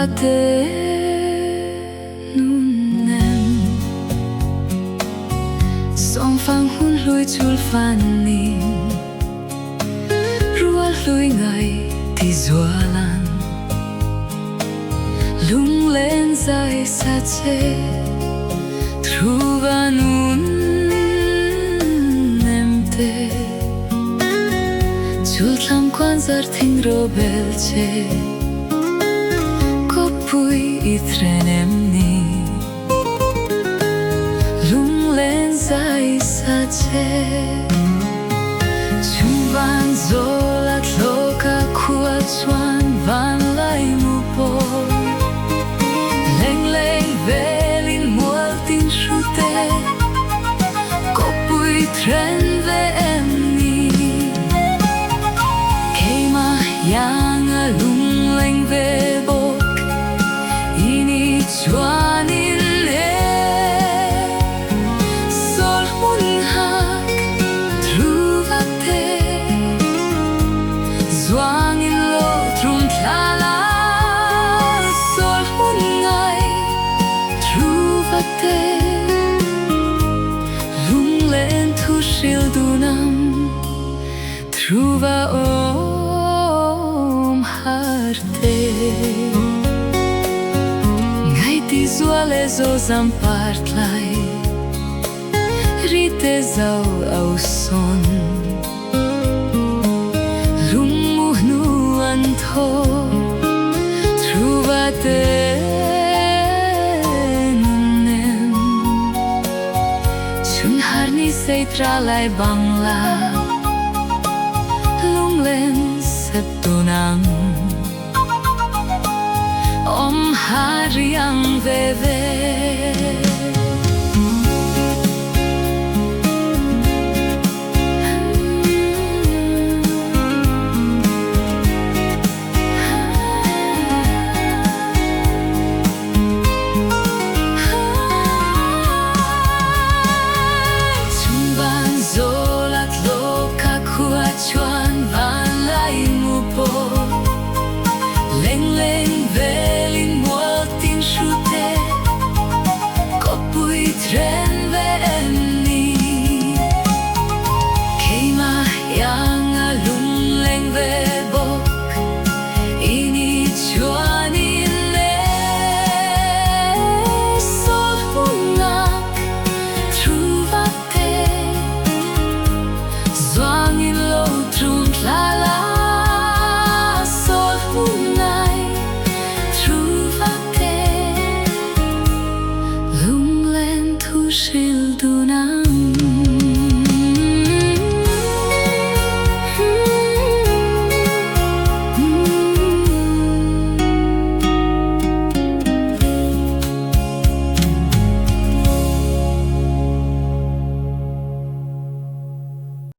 te nunem som phang hun lui chul phan nin rua lui ngày thì zualan lung lên dài xa che truva nun em te chul tham quan zar thing robel che pui i tren em ni lung lên dài xa che chung van zola tloka khua chuan van lai mu po leng leng velin mual tin shute ko pui tren ve em ni keima yang a lung leng ve chuan in e sol mun hak truva te zuang in lo trum thala sol mun ngai truva te lung len thu shil dunam truva om har te ti zuale zo zampart lai rite zau au son lung mu nu an tho truva te nunem chun har ni sei tra lai bangla lung len sep tunang om hariang ve ve